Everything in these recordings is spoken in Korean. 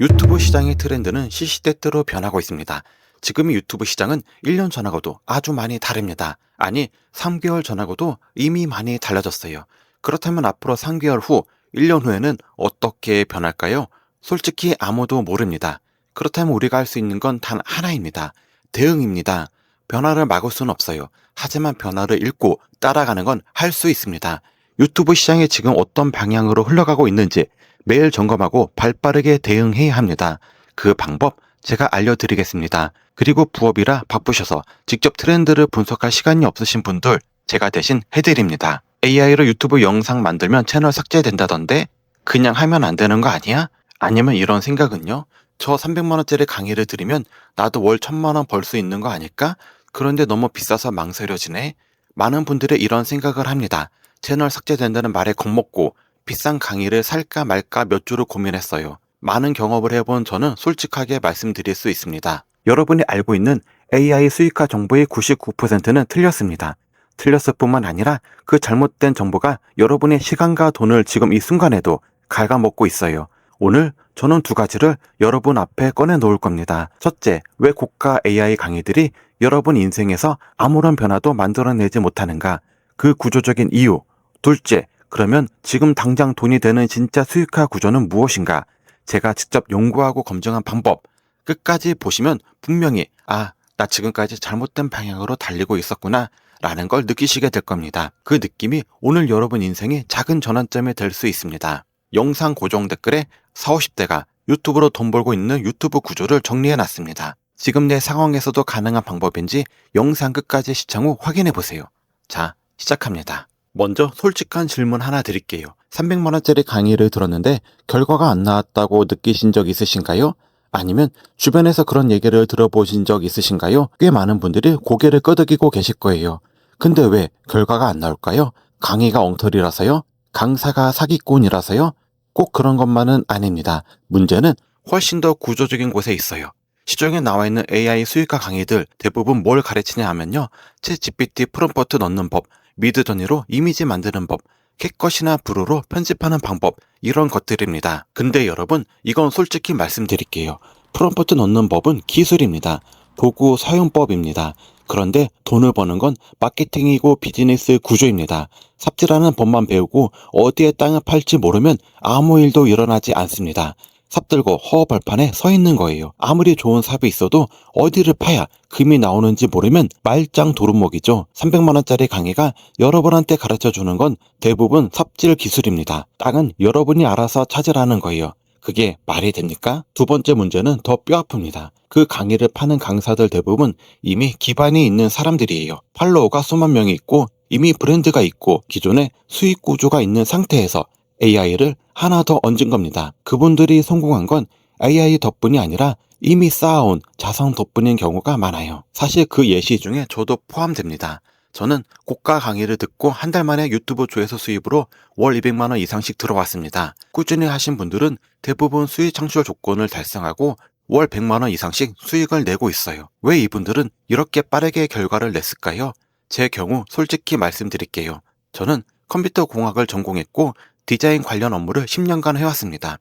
유튜브 시장의 트렌드는 시시때때로 변하고 있습니다. 지금의 유튜브 시장은 1년 전하고도 아주 많이 다릅니다. 아니, 3개월 전하고도 이미 많이 달라졌어요. 그렇다면 앞으로 3개월 후, 1년 후에는 어떻게 변할까요? 솔직히 아무도 모릅니다. 그렇다면 우리가 할 수 있는 건 단 하나입니다. 대응입니다. 변화를 막을 수는 없어요. 하지만 변화를 읽고 따라가는 건 할 수 있습니다. 유튜브 시장이 지금 어떤 방향으로 흘러가고 있는지 매일 점검하고 발빠르게 대응해야 합니다. 그 방법 제가 알려드리겠습니다. 그리고 부업이라 바쁘셔서 직접 트렌드를 분석할 시간이 없으신 분들 제가 대신 해드립니다. AI로 유튜브 영상 만들면 채널 삭제된다던데 그냥 하면 안 되는 거 아니야? 아니면 이런 생각은요? 저 300만원짜리 강의를 들으면 나도 월 1000만원 벌 수 있는 거 아닐까? 그런데 너무 비싸서 망설여지네? 많은 분들이 이런 생각을 합니다. 채널 삭제된다는 말에 겁먹고 비싼 강의를 살까 말까 몇 주를 고민했어요. 많은 경험을 해본 저는 솔직하게 말씀드릴 수 있습니다. 여러분이 알고 있는 AI 수익화 정보의 99%는 틀렸습니다. 틀렸을 뿐만 아니라 그 잘못된 정보가 여러분의 시간과 돈을 지금 이 순간에도 갉아먹고 있어요. 오늘 저는 두 가지를 여러분 앞에 꺼내 놓을 겁니다. 첫째, 왜 고가 AI 강의들이 여러분 인생에서 아무런 변화도 만들어내지 못하는가? 그 구조적인 이유. 둘째, 그러면 지금 당장 돈이 되는 진짜 수익화 구조는 무엇인가? 제가 직접 연구하고 검증한 방법. 끝까지 보시면 분명히 나 지금까지 잘못된 방향으로 달리고 있었구나 라는 걸 느끼시게 될 겁니다. 그 느낌이 오늘 여러분 인생의 작은 전환점이 될 수 있습니다. 영상 고정 댓글에 40, 50대가 유튜브로 돈 벌고 있는 유튜브 구조를 정리해놨습니다. 지금 내 상황에서도 가능한 방법인지 영상 끝까지 시청 후 확인해보세요. 자, 시작합니다. 먼저 솔직한 질문 하나 드릴게요. 300만원짜리 강의를 들었는데 결과가 안 나왔다고 느끼신 적 있으신가요? 아니면 주변에서 그런 얘기를 들어보신 적 있으신가요? 꽤 많은 분들이 고개를 끄덕이고 계실 거예요. 근데 왜 결과가 안 나올까요? 강의가 엉터리라서요? 강사가 사기꾼이라서요? 꼭 그런 것만은 아닙니다. 문제는 훨씬 더 구조적인 곳에 있어요. 시중에 나와 있는 AI 수익화 강의들 대부분 뭘 가르치냐 하면요. 챗GPT 프롬프트 넣는 법, 미드저니로 이미지 만드는 법, 캣컷이나 브루로 편집하는 방법, 이런 것들입니다. 근데 여러분, 이건 솔직히 말씀드릴게요. 프롬프트 넣는 법은 기술입니다. 도구 사용법입니다. 그런데 돈을 버는 건 마케팅이고 비즈니스 구조입니다. 삽질하는 법만 배우고 어디에 땅을 팔지 모르면 아무 일도 일어나지 않습니다. 삽들고 허허벌판에 서 있는 거예요. 아무리 좋은 삽이 있어도 어디를 파야 금이 나오는지 모르면 말짱 도루묵이죠. 300만원짜리 강의가 여러분한테 가르쳐주는 건 대부분 삽질 기술입니다. 땅은 여러분이 알아서 찾으라는 거예요. 그게 말이 됩니까? 두 번째 문제는 더 뼈아픕니다. 그 강의를 파는 강사들 대부분 이미 기반이 있는 사람들이에요. 팔로워가 수만 명이 있고 이미 브랜드가 있고 기존에 수익 구조가 있는 상태에서 AI를 하나 더 얹은 겁니다. 그분들이 성공한 건 AI 덕분이 아니라 이미 쌓아온 자성 덕분인 경우가 많아요. 사실 그 예시 중에 저도 포함됩니다. 저는 고가 강의를 듣고 한 달 만에 유튜브 조회수 수입으로 월 200만원 이상씩 들어왔습니다. 꾸준히 하신 분들은 대부분 수익 창출 조건을 달성하고 월 100만원 이상씩 수익을 내고 있어요. 왜 이분들은 이렇게 빠르게 결과를 냈을까요? 제 경우 솔직히 말씀드릴게요. 저는 컴퓨터 공학을 전공했고 디자인 관련 업무를 10년간 해왔습니다.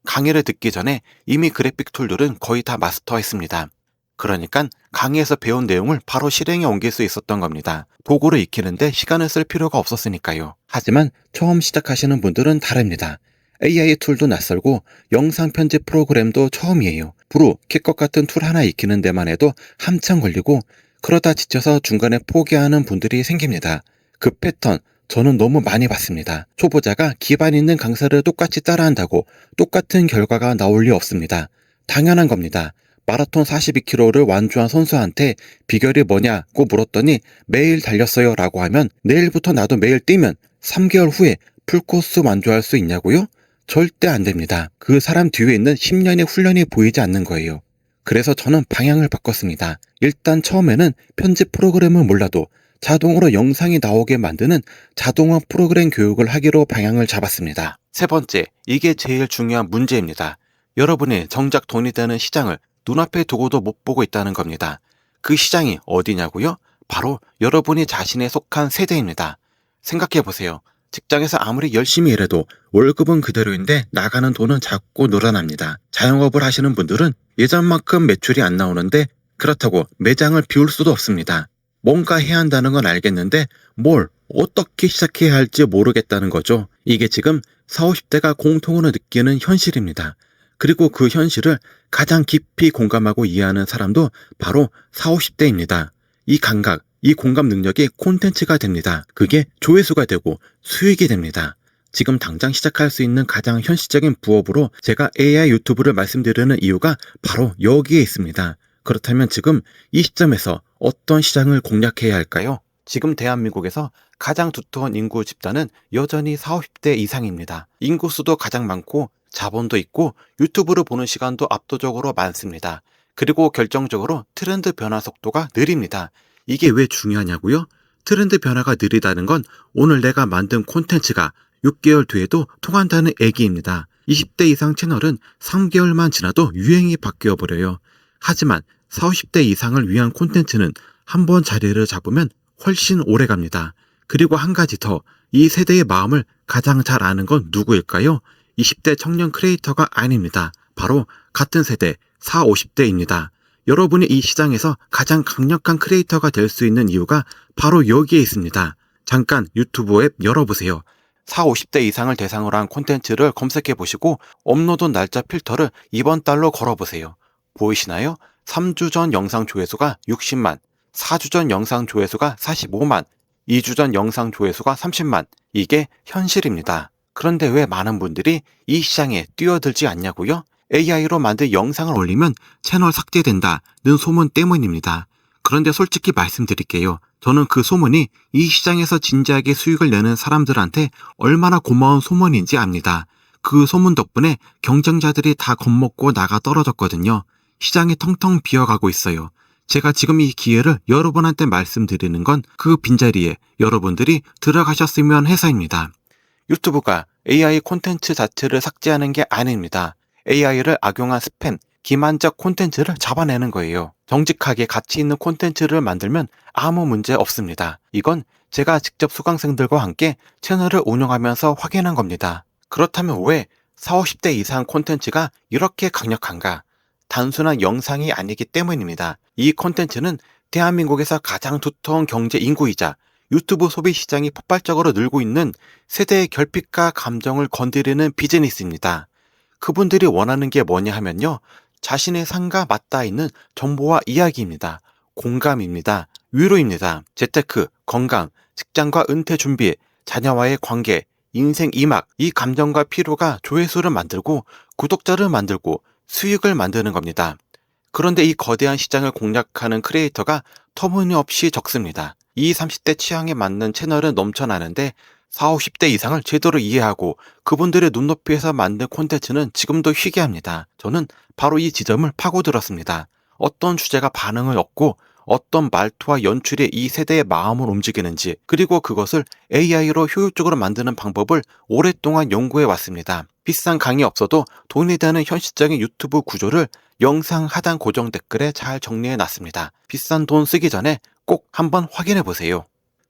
강의를 듣기 전에 이미 그래픽 툴들은 거의 다 마스터했습니다. 그러니까 강의에서 배운 내용을 바로 실행에 옮길 수 있었던 겁니다. 도구를 익히는데 시간을 쓸 필요가 없었으니까요. 하지만 처음 시작하시는 분들은 다릅니다. AI 툴도 낯설고 영상 편집 프로그램도 처음이에요. 브루, 캣컷 같은 툴 하나 익히는 데만 해도 한참 걸리고 그러다 지쳐서 중간에 포기하는 분들이 생깁니다. 그 패턴 저는 너무 많이 봤습니다. 초보자가 기반 있는 강사를 똑같이 따라한다고 똑같은 결과가 나올 리 없습니다. 당연한 겁니다. 마라톤 42km를 완주한 선수한테 비결이 뭐냐고 물었더니 매일 달렸어요 라고 하면 내일부터 나도 매일 뛰면 3개월 후에 풀코스 완주할 수 있냐고요? 절대 안 됩니다. 그 사람 뒤에 있는 10년의 훈련이 보이지 않는 거예요. 그래서 저는 방향을 바꿨습니다. 일단 처음에는 편집 프로그램을 몰라도 자동으로 영상이 나오게 만드는 자동화 프로그램 교육을 하기로 방향을 잡았습니다. 세 번째, 이게 제일 중요한 문제입니다. 여러분이 정작 돈이 되는 시장을 눈앞에 두고도 못 보고 있다는 겁니다. 그 시장이 어디냐고요? 바로 여러분이 자신에 속한 세대입니다. 생각해보세요. 직장에서 아무리 열심히 일해도 월급은 그대로인데 나가는 돈은 자꾸 늘어납니다. 자영업을 하시는 분들은 예전만큼 매출이 안 나오는데 그렇다고 매장을 비울 수도 없습니다. 뭔가 해야 한다는 건 알겠는데 뭘 어떻게 시작해야 할지 모르겠다는 거죠. 이게 지금 40, 50대가 공통으로 느끼는 현실입니다. 그리고 그 현실을 가장 깊이 공감하고 이해하는 사람도 바로 40, 50대입니다. 이 감각, 이 공감 능력이 콘텐츠가 됩니다. 그게 조회수가 되고 수익이 됩니다. 지금 당장 시작할 수 있는 가장 현실적인 부업으로 제가 AI 유튜브를 말씀드리는 이유가 바로 여기에 있습니다. 그렇다면 지금 이 시점에서 어떤 시장을 공략해야 할까요? 지금 대한민국에서 가장 두터운 인구 집단은 여전히 40, 50대 이상입니다. 인구수도 가장 많고 자본도 있고 유튜브를 보는 시간도 압도적으로 많습니다. 그리고 결정적으로 트렌드 변화 속도가 느립니다. 이게 왜 중요하냐고요? 트렌드 변화가 느리다는 건 오늘 내가 만든 콘텐츠가 6개월 뒤에도 통한다는 얘기입니다. 20대 이상 채널은 3개월만 지나도 유행이 바뀌어 버려요. 하지만 40, 50대 이상을 위한 콘텐츠는 한번 자리를 잡으면 훨씬 오래 갑니다. 그리고 한 가지 더, 이 세대의 마음을 가장 잘 아는 건 누구일까요? 20대 청년 크리에이터가 아닙니다. 바로 같은 세대 40, 50대입니다. 여러분이 이 시장에서 가장 강력한 크리에이터가 될 수 있는 이유가 바로 여기에 있습니다. 잠깐 유튜브 앱 열어보세요. 40, 50대 이상을 대상으로 한 콘텐츠를 검색해보시고 업로드 날짜 필터를 이번 달로 걸어보세요. 보이시나요? 3주 전 영상 조회수가 60만, 4주 전 영상 조회수가 45만, 2주 전 영상 조회수가 30만. 이게 현실입니다. 그런데 왜 많은 분들이 이 시장에 뛰어들지 않냐고요? AI로 만든 영상을 올리면 채널 삭제된다는 소문 때문입니다. 그런데 솔직히 말씀드릴게요. 저는 그 소문이 이 시장에서 진지하게 수익을 내는 사람들한테 얼마나 고마운 소문인지 압니다. 그 소문 덕분에 경쟁자들이 다 겁먹고 나가 떨어졌거든요. 시장이 텅텅 비어가고 있어요. 제가 지금 이 기회를 여러분한테 말씀드리는 건 그 빈자리에 여러분들이 들어가셨으면 해서입니다. 유튜브가 AI 콘텐츠 자체를 삭제하는 게 아닙니다. AI를 악용한 스팸, 기만적 콘텐츠를 잡아내는 거예요. 정직하게 가치 있는 콘텐츠를 만들면 아무 문제 없습니다. 이건 제가 직접 수강생들과 함께 채널을 운영하면서 확인한 겁니다. 그렇다면 왜 40, 50대 이상 콘텐츠가 이렇게 강력한가? 단순한 영상이 아니기 때문입니다. 이 콘텐츠는 대한민국에서 가장 두터운 경제 인구이자 유튜브 소비 시장이 폭발적으로 늘고 있는 세대의 결핍과 감정을 건드리는 비즈니스입니다. 그분들이 원하는 게 뭐냐 하면요. 자신의 삶과 맞닿아 있는 정보와 이야기입니다. 공감입니다. 위로입니다. 재테크, 건강, 직장과 은퇴 준비, 자녀와의 관계, 인생 이막, 이 감정과 피로가 조회수를 만들고 구독자를 만들고 수익을 만드는 겁니다. 그런데 이 거대한 시장을 공략하는 크리에이터가 터무니없이 적습니다. 20, 30대 취향에 맞는 채널은 넘쳐나는데 40, 50대 이상을 제대로 이해하고 그분들의 눈높이에서 만든 콘텐츠는 지금도 희귀합니다. 저는 바로 이 지점을 파고들었습니다. 어떤 주제가 반응을 얻고 어떤 말투와 연출이 이 세대의 마음을 움직이는지, 그리고 그것을 AI로 효율적으로 만드는 방법을 오랫동안 연구해 왔습니다. 비싼 강의 없어도 돈이 되는 현실적인 유튜브 구조를 영상 하단 고정 댓글에 잘 정리해 놨습니다. 비싼 돈 쓰기 전에 꼭 한번 확인해 보세요.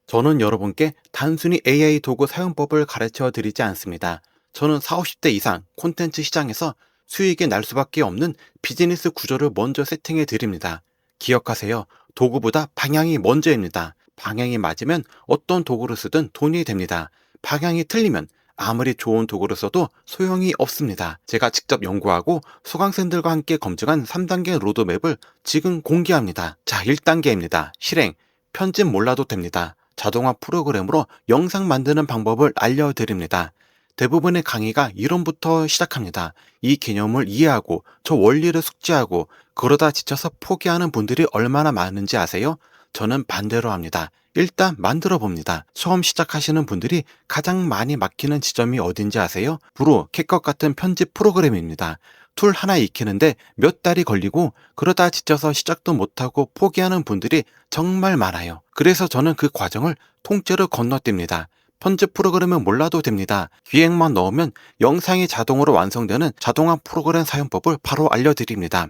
저는 여러분께 단순히 AI 도구 사용법을 가르쳐 드리지 않습니다. 저는 40, 50대 이상 콘텐츠 시장에서 수익이 날 수밖에 없는 비즈니스 구조를 먼저 세팅해 드립니다. 기억하세요. 도구보다 방향이 먼저입니다. 방향이 맞으면 어떤 도구를 쓰든 돈이 됩니다. 방향이 틀리면 아무리 좋은 도구를 써도 소용이 없습니다. 제가 직접 연구하고 수강생들과 함께 검증한 3단계 로드맵을 지금 공개합니다. 자, 1단계입니다. 실행. 편집 몰라도 됩니다. 자동화 프로그램으로 영상 만드는 방법을 알려드립니다. 대부분의 강의가 이론부터 시작합니다. 이 개념을 이해하고 저 원리를 숙지하고 그러다 지쳐서 포기하는 분들이 얼마나 많은지 아세요? 저는 반대로 합니다. 일단 만들어 봅니다. 처음 시작하시는 분들이 가장 많이 막히는 지점이 어딘지 아세요? 브로, 캣컷 같은 편집 프로그램입니다. 툴 하나 익히는데 몇 달이 걸리고 그러다 지쳐서 시작도 못하고 포기하는 분들이 정말 많아요. 그래서 저는 그 과정을 통째로 건너뜁니다. 편집 프로그램은 몰라도 됩니다. 기획만 넣으면 영상이 자동으로 완성되는 자동화 프로그램 사용법을 바로 알려드립니다.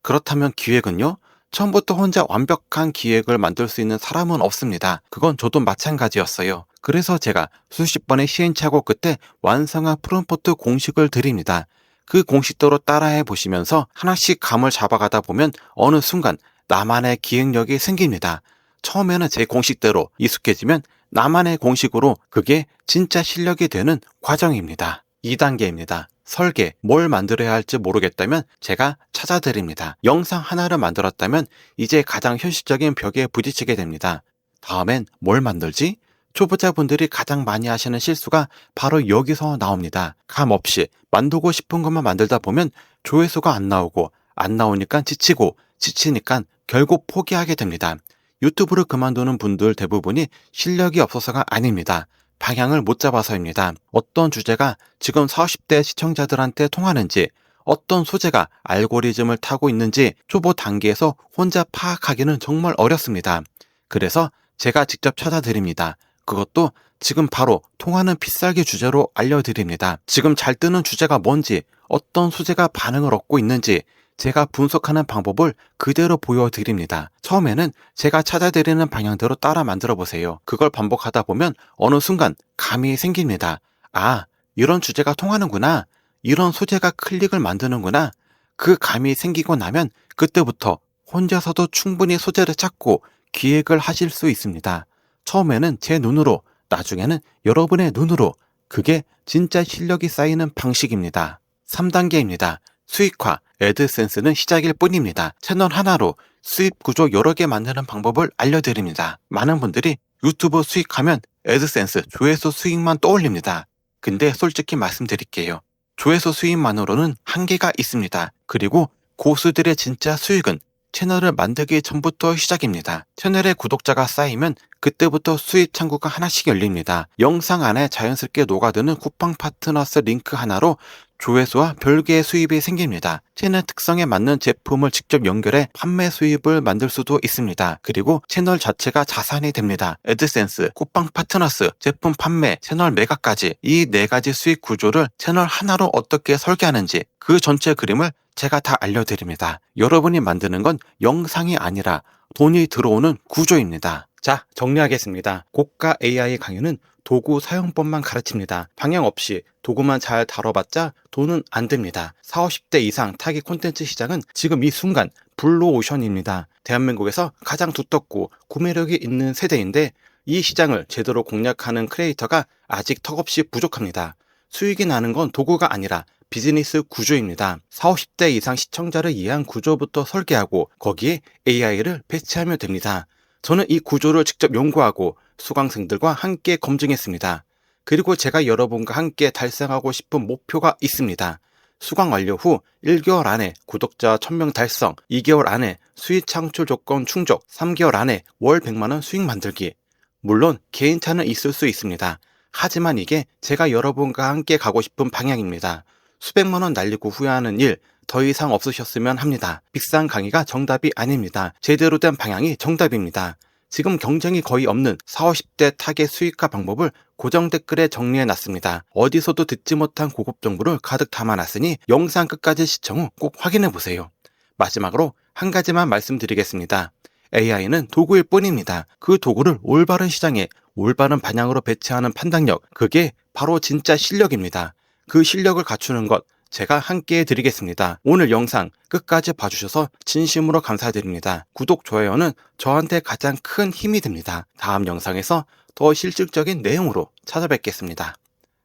그렇다면 기획은요? 처음부터 혼자 완벽한 기획을 만들 수 있는 사람은 없습니다. 그건 저도 마찬가지였어요. 그래서 제가 수십 번의 시행착오 끝에 완성한 프롬프트 공식을 드립니다. 그 공식대로 따라해 보시면서 하나씩 감을 잡아가다 보면 어느 순간 나만의 기획력이 생깁니다. 처음에는 제 공식대로 익숙해지면 나만의 공식으로 그게 진짜 실력이 되는 과정입니다. 2단계입니다. 설계, 뭘 만들어야 할지 모르겠다면 제가 찾아드립니다. 영상 하나를 만들었다면 이제 가장 현실적인 벽에 부딪히게 됩니다. 다음엔 뭘 만들지? 초보자분들이 가장 많이 하시는 실수가 바로 여기서 나옵니다. 감 없이 만들고 싶은 것만 만들다 보면 조회수가 안 나오고 안 나오니까 지치고 지치니까 결국 포기하게 됩니다. 유튜브를 그만두는 분들 대부분이 실력이 없어서가 아닙니다. 방향을 못 잡아서입니다. 어떤 주제가 지금 40, 50대 시청자들한테 통하는지, 어떤 소재가 알고리즘을 타고 있는지 초보 단계에서 혼자 파악하기는 정말 어렵습니다. 그래서 제가 직접 찾아드립니다. 그것도 지금 바로 통하는 필살기 주제로 알려드립니다. 지금 잘 뜨는 주제가 뭔지, 어떤 소재가 반응을 얻고 있는지 제가 분석하는 방법을 그대로 보여드립니다. 처음에는 제가 찾아드리는 방향대로 따라 만들어 보세요. 그걸 반복하다 보면 어느 순간 감이 생깁니다. 아, 이런 주제가 통하는구나. 이런 소재가 클릭을 만드는구나. 그 감이 생기고 나면 그때부터 혼자서도 충분히 소재를 찾고 기획을 하실 수 있습니다. 처음에는 제 눈으로, 나중에는 여러분의 눈으로, 그게 진짜 실력이 쌓이는 방식입니다. 3단계입니다. 수익화, 애드센스는 시작일 뿐입니다. 채널 하나로 수입 구조 여러 개 만드는 방법을 알려드립니다. 많은 분들이 유튜브 수익하면 애드센스, 조회수 수익만 떠올립니다. 근데 솔직히 말씀드릴게요. 조회수 수익만으로는 한계가 있습니다. 그리고 고수들의 진짜 수익은 채널을 만들기 전부터 시작입니다. 채널에 구독자가 쌓이면 그때부터 수익 창구가 하나씩 열립니다. 영상 안에 자연스럽게 녹아드는 쿠팡 파트너스 링크 하나로 조회수와 별개의 수입이 생깁니다. 채널 특성에 맞는 제품을 직접 연결해 판매 수입을 만들 수도 있습니다. 그리고 채널 자체가 자산이 됩니다. 애드센스, 쿠팡 파트너스, 제품 판매, 채널 매각까지 이 4가지 수익 구조를 채널 하나로 어떻게 설계하는지 그 전체 그림을 제가 다 알려드립니다. 여러분이 만드는 건 영상이 아니라 돈이 들어오는 구조입니다. 자, 정리하겠습니다. 고가 AI 강의는 도구 사용법만 가르칩니다. 방향 없이 도구만 잘 다뤄봤자 돈은 안 됩니다. 40, 50대 이상 타깃 콘텐츠 시장은 지금 이 순간 블루오션입니다. 대한민국에서 가장 두텁고 구매력이 있는 세대인데 이 시장을 제대로 공략하는 크리에이터가 아직 턱없이 부족합니다. 수익이 나는 건 도구가 아니라 비즈니스 구조입니다. 40, 50대 이상 시청자를 이해한 구조부터 설계하고 거기에 AI를 배치하면 됩니다. 저는 이 구조를 직접 연구하고 수강생들과 함께 검증했습니다. 그리고 제가 여러분과 함께 달성하고 싶은 목표가 있습니다. 수강 완료 후 1개월 안에 구독자 1000명 달성, 2개월 안에 수익 창출 조건 충족, 3개월 안에 월 100만원 수익 만들기. 물론 개인차는 있을 수 있습니다. 하지만 이게 제가 여러분과 함께 가고 싶은 방향입니다. 수백만원 날리고 후회하는 일 더 이상 없으셨으면 합니다. 비싼 강의가 정답이 아닙니다. 제대로 된 방향이 정답입니다. 지금 경쟁이 거의 없는 40, 50대 타겟 수익화 방법을 고정 댓글에 정리해놨습니다. 어디서도 듣지 못한 고급 정보를 가득 담아놨으니 영상 끝까지 시청 후 꼭 확인해보세요. 마지막으로 한 가지만 말씀드리겠습니다. AI는 도구일 뿐입니다. 그 도구를 올바른 시장에 올바른 방향으로 배치하는 판단력, 그게 바로 진짜 실력입니다. 그 실력을 갖추는 것 제가 함께 해드리겠습니다. 오늘 영상 끝까지 봐주셔서 진심으로 감사드립니다. 구독, 좋아요는 저한테 가장 큰 힘이 됩니다. 다음 영상에서 더 실질적인 내용으로 찾아뵙겠습니다.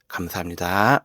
감사합니다.